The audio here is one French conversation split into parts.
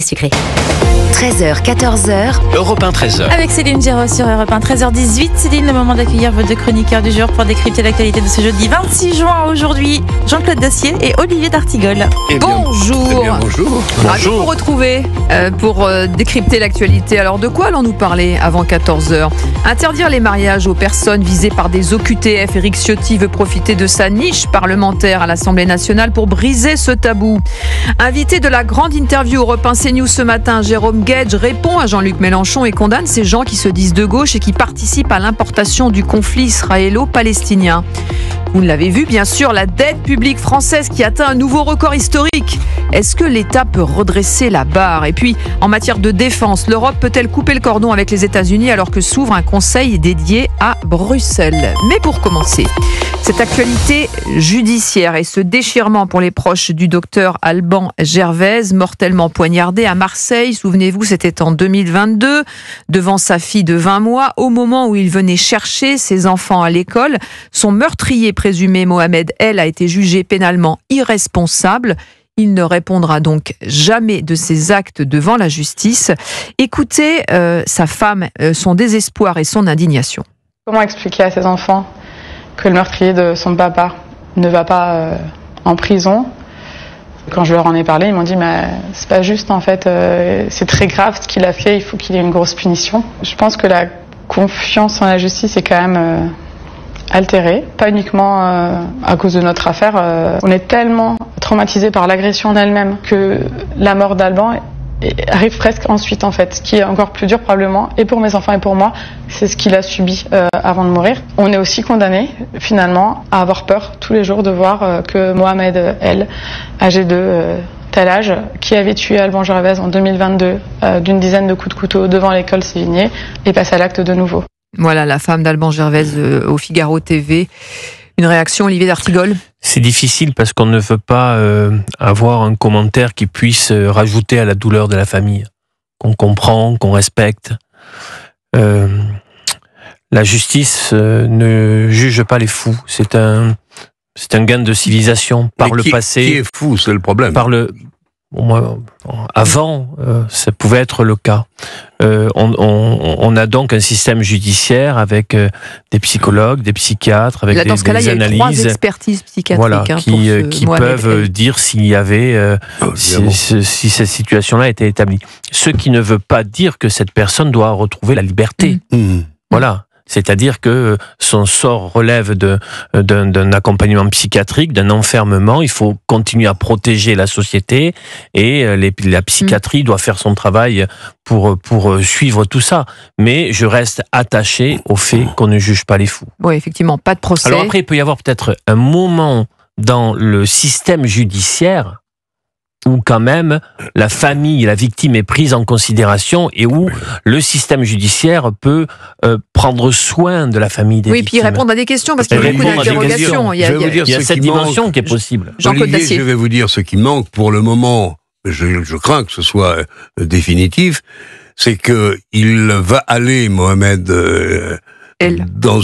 sucré. 13h, 14h. Europe 1, 13h. Avec Céline Géraud sur Europe 1, 13h18. Céline, le moment d'accueillir vos deux chroniqueurs du jour pour décrypter l'actualité de ce jeudi 26 juin. Aujourd'hui, Jean-Claude Dacier et Olivier d'Artigol. Bonjour. Bonjour. Ravi de vous retrouver pour décrypter l'actualité. Alors, de quoi allons-nous parler avant 14h? Interdire les mariages aux personnes visées par des OQTF. Éric Ciotti veut profiter de sa niche parlementaire à l'Assemblée nationale pour briser ce tabou. Invité de la grande interview Europe 1 CNews ce matin, Jérôme Guedj répond à Jean-Luc Mélenchon et condamne ces gens qui se disent de gauche et qui participent à l'importation du conflit israélo-palestinien. Vous l'avez vu, bien sûr, la dette publique française qui atteint un nouveau record historique. Est-ce que l'État peut redresser la barre? Et puis, en matière de défense, l'Europe peut-elle couper le cordon avec les États-Unis alors que s'ouvre un conseil dédié à Bruxelles? Mais pour commencer, cette actualité judiciaire et ce déchirement pour les proches du docteur Alban Gervaise, mortellement poignardé à Marseille. Souvenez-vous, c'était en 2022, devant sa fille de 20 mois, au moment où il venait chercher ses enfants à l'école. Son meurtrier présumé, Mohamed El, a été jugé pénalement irresponsable. Il ne répondra donc jamais de ses actes devant la justice. Écoutez sa femme, son désespoir et son indignation. Comment expliquer à ses enfants que le meurtrier de son papa ne va pas en prison? Quand je leur en ai parlé, ils m'ont dit mais c'est pas juste en fait, c'est très grave ce qu'il a fait, il faut qu'il ait une grosse punition. Je pense que la confiance en la justice est quand même altérée, pas uniquement à cause de notre affaire. On est tellement traumatisé par l'agression en elle-même que la mort d'Alban arrive presque ensuite en fait. Ce qui est encore plus dur probablement, et pour mes enfants et pour moi, c'est ce qu'il a subi avant de mourir. On est aussi condamné finalement à avoir peur tous les jours de voir que Mohamed El, âgé de tel âge, qui avait tué Alban Gervaise en 2022 d'une dizaine de coups de couteau devant l'école Sévigné, est passé à l'acte de nouveau. Voilà la femme d'Alban Gervaise au Figaro TV. Une réaction, Olivier d'Artigol? C'est difficile parce qu'on ne veut pas avoir un commentaire qui puisse rajouter à la douleur de la famille, qu'on comprend, qu'on respecte. La justice ne juge pas les fous. C'est un gain de civilisation par le passé. Qui est fou, c'est le problème. Avant, ça pouvait être le cas. On a donc un système judiciaire avec des psychologues, des psychiatres, avec dans ce cas-là, des analyses. Il y a 3 expertises psychiatriques. Voilà, qui peuvent dire s'il y avait, si cette situation-là était établie. Ce qui ne veut pas dire que cette personne doit retrouver la liberté. Voilà. C'est-à-dire que son sort relève d'un accompagnement psychiatrique, d'un enfermement. Il faut continuer à protéger la société et la psychiatrie doit faire son travail pour suivre tout ça. Mais je reste attaché au fait qu'on ne juge pas les fous. Oui, effectivement, pas de procès. Alors après, il peut y avoir peut-être un moment dans le système judiciaire où quand même la famille, la victime est prise en considération et où le système judiciaire peut prendre soin de la famille des victimes. Oui, puis répondre à des questions parce qu'il y a beaucoup d'interrogations. Il y a cette dimension qui est possible. Jean-Claude Dacier. Je vais vous dire ce qui manque pour le moment, je crains que ce soit définitif, c'est que il va aller, Mohamed, dans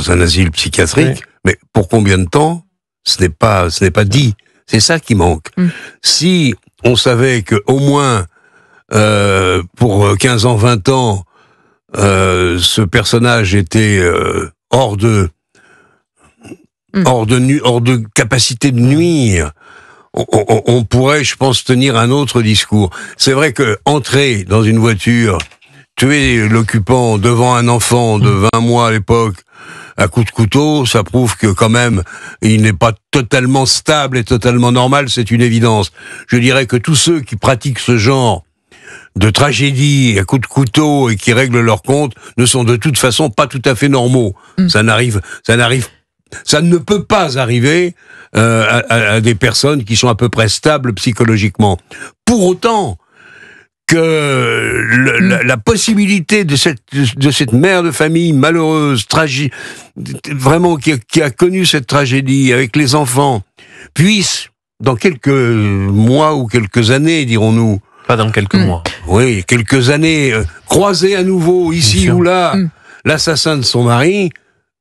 un asile psychiatrique, oui. Mais pour combien de temps? Ce n'est pas dit. C'est ça qui manque. Si on savait que au moins pour 15 ans, 20 ans, ce personnage était hors de capacité de nuire, on pourrait, je pense, tenir un autre discours. C'est vrai que entrer dans une voiture, tuer l'occupant devant un enfant de 20 mois à l'époque, à coup de couteau, ça prouve que quand même, il n'est pas totalement stable et totalement normal, c'est une évidence. Je dirais que tous ceux qui pratiquent ce genre de tragédie à coup de couteau et qui règlent leur compte ne sont de toute façon pas tout à fait normaux. Ça ne peut pas arriver à des personnes qui sont à peu près stables psychologiquement. Pour autant que la possibilité de cette mère de famille malheureuse, tragique, vraiment qui a connu cette tragédie avec les enfants, puisse, dans quelques mois ou quelques années, dirons-nous, pas dans quelques mois, oui, quelques années, croiser à nouveau ici ou là l'assassin de son mari,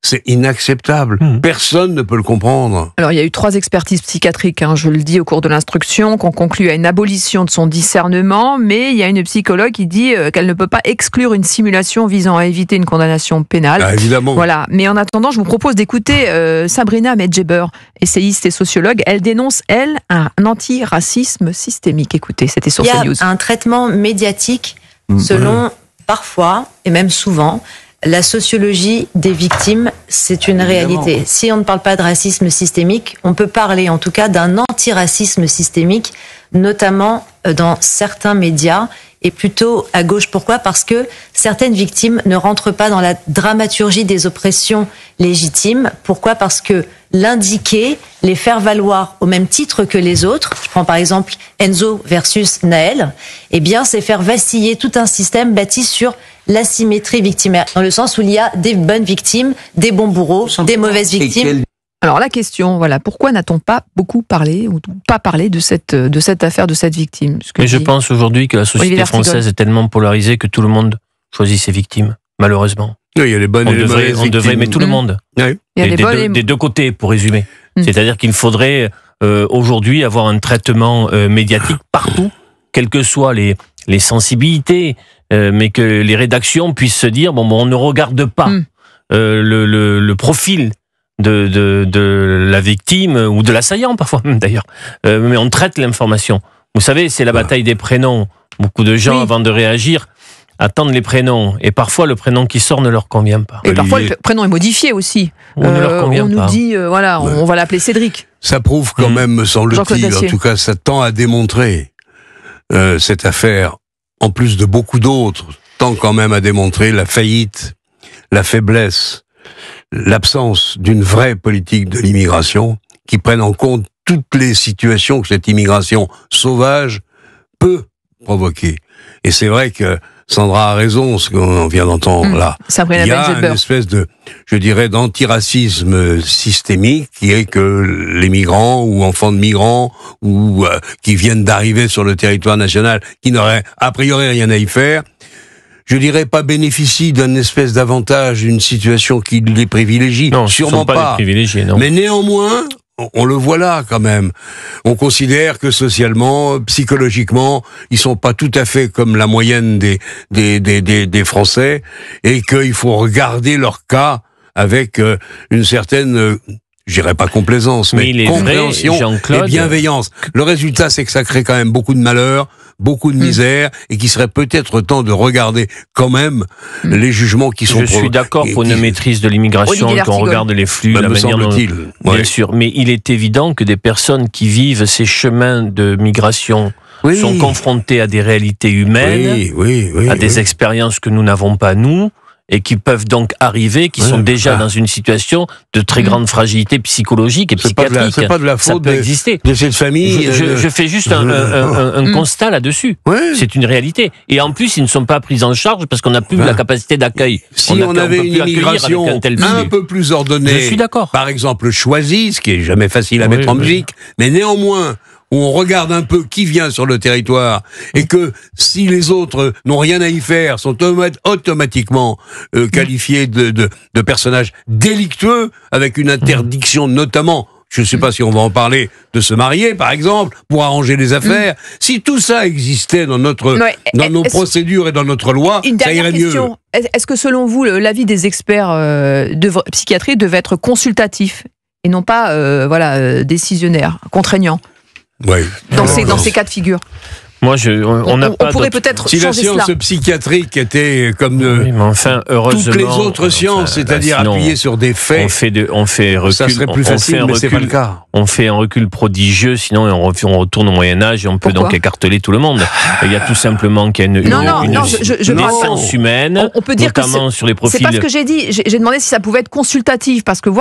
C'est inacceptable. Personne ne peut le comprendre. Alors, il y a eu 3 expertises psychiatriques, je le dis au cours de l'instruction, qu'on conclut à une abolition de son discernement, mais il y a une psychologue qui dit qu'elle ne peut pas exclure une simulation visant à éviter une condamnation pénale. Ah, évidemment. Voilà. Mais en attendant, je vous propose d'écouter Sabrina Medjeber, essayiste et sociologue. Elle dénonce, elle, un antiracisme systémique. Écoutez, c'était sur CNews. Il y a un traitement médiatique selon, parfois, et même souvent, la sociologie des victimes, c'est une réalité. Si on ne parle pas de racisme systémique, on peut parler en tout cas d'un antiracisme systémique, notamment dans certains médias, et plutôt à gauche. Pourquoi ? Parce que certaines victimes ne rentrent pas dans la dramaturgie des oppressions légitimes. Pourquoi ? Parce que l'indiquer, les faire valoir au même titre que les autres, je prends par exemple Enzo versus Naël, eh bien c'est faire vaciller tout un système bâti sur l'asymétrie victimaire, dans le sens où il y a des bonnes victimes, des bons bourreaux, des mauvaises victimes. Alors la question, voilà, pourquoi n'a-t-on pas beaucoup parlé ou pas parlé de cette affaire, de cette victime ? Mais je pense aujourd'hui que la société française est tellement polarisée que tout le monde choisit ses victimes, malheureusement. Oui, il y a les bonnes et les mauvaises victimes. Mais tout le monde. Oui. Des deux côtés, pour résumer. C'est-à-dire qu'il faudrait aujourd'hui avoir un traitement médiatique partout, quelles que soient les sensibilités, mais que les rédactions puissent se dire on ne regarde pas le profil de la victime ou de l'assaillant parfois même d'ailleurs, mais on traite l'information. Vous savez, c'est la bataille des prénoms. Beaucoup de gens, avant de réagir, attendent les prénoms, et parfois le prénom qui sort ne leur convient pas. Et parfois le prénom est modifié aussi. Ne leur convient on pas. nous dit, on va l'appeler Cédric. Ça prouve quand même, me semble-t-il, en tout cas ça tend à démontrer cette affaire, en plus de beaucoup d'autres, tend quand même à démontrer la faillite, la faiblesse, l'absence d'une vraie politique de l'immigration qui prenne en compte toutes les situations que cette immigration sauvage peut provoquer. Et c'est vrai que Sandra a raison, ce qu'on vient d'entendre là. Sabrina Il y a Medjeber. une espèce de, je dirais, d'antiracisme systémique qui est que les migrants ou enfants de migrants ou qui viennent d'arriver sur le territoire national, qui n'auraient a priori rien à y faire, je dirais pas bénéficient d'un espèce d'avantage, d'une situation qui les privilégie. Non, sûrement sont pas. Les privilégiés, non. Mais néanmoins, on le voit là quand même. On considère que socialement, psychologiquement, ils sont pas tout à fait comme la moyenne des Français, et qu'il faut regarder leur cas avec une certaine, je dirais pas complaisance, mais compréhension et bienveillance. Le résultat, c'est que ça crée quand même beaucoup de malheur, beaucoup de misère, et qu'il serait peut-être temps de regarder quand même les jugements qui sont... Je suis d'accord pour une maîtrise de l'immigration, qu'on regarde les flux, la manière dont... Bien sûr, mais il est évident que des personnes qui vivent ces chemins de migration sont confrontées à des réalités humaines, à des expériences que nous n'avons pas, nous, et qui peuvent donc arriver, qui sont déjà dans une situation de très grande fragilité psychologique et psychiatrique. C'est pas de la faute de cette famille. Je fais juste un constat là-dessus. C'est une réalité. Et en plus, ils ne sont pas pris en charge parce qu'on n'a plus la capacité d'accueil. Si on avait une immigration un peu plus ordonnée, je suis d'accord. Par exemple choisie, ce qui est jamais facile à mettre en musique, mais néanmoins, où on regarde un peu qui vient sur le territoire, et que si les autres n'ont rien à y faire, sont automatiquement qualifiés de personnages délictueux, avec une interdiction notamment, je ne sais pas si on va en parler, de se marier par exemple, pour arranger les affaires. Si tout ça existait dans nos procédures et dans notre loi, ça irait mieux. Est-ce que selon vous, l'avis des experts de psychiatrie devait être consultatif et non pas décisionnaire, contraignant? Dans ces cas de figure. Moi, on pourrait peut-être changer cela. Si la science psychiatrique était comme toutes les autres sciences, c'est-à-dire appuyée sur des faits, on fait recul, ça serait plus facile, mais c'est pas le cas. On fait un recul prodigieux, sinon on retourne au Moyen-Âge et on peut donc écarteler tout le monde. Il y a tout simplement qu'il y a une naissance humaine, on peut dire notamment que sur les profils. C'est pas ce que j'ai dit. J'ai demandé si ça pouvait être consultatif, parce que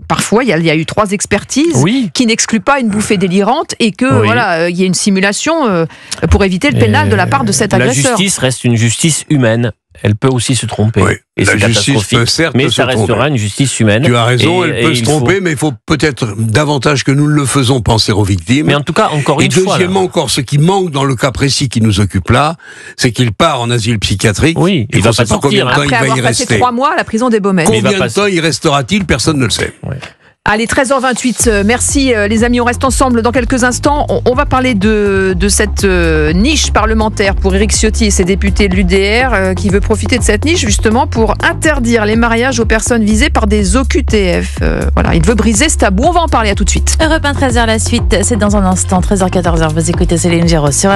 parfois il y a eu 3 expertises qui n'excluent pas une bouffée délirante et que il y a une simulation pour éviter le pénal de la part de cet agresseur. La justice reste une justice humaine. Elle peut aussi se tromper. Oui. Et La c'est justice peut catastrophique. certes Mais se ça restera tromper. une justice humaine. Tu as raison, Et- elle peut et se il tromper, mais il faut peut-être davantage que nous le faisons penser aux victimes. Mais en tout cas, encore Et une fois. deuxièmement encore, ce qui manque dans le cas précis qui nous occupe là, c'est qu'il part en asile psychiatrique. Oui, il il va ne sait pas pas combien de sortir, temps Après il va avoir y passé rester. 3 mois à la prison des Baumettes. Mais il va Combien de passer- temps y restera-t-il? Personne ne le sait. Allez, 13h28, merci les amis, on reste ensemble dans quelques instants. On va parler de cette niche parlementaire pour Éric Ciotti et ses députés de l'UDR qui veut profiter de cette niche justement pour interdire les mariages aux personnes visées par des OQTF. Voilà, il veut briser ce tabou, on va en parler, à tout de suite. Europe 1, 13h la suite, c'est dans un instant, 13h, 14h, vous écoutez Céline Géraud sur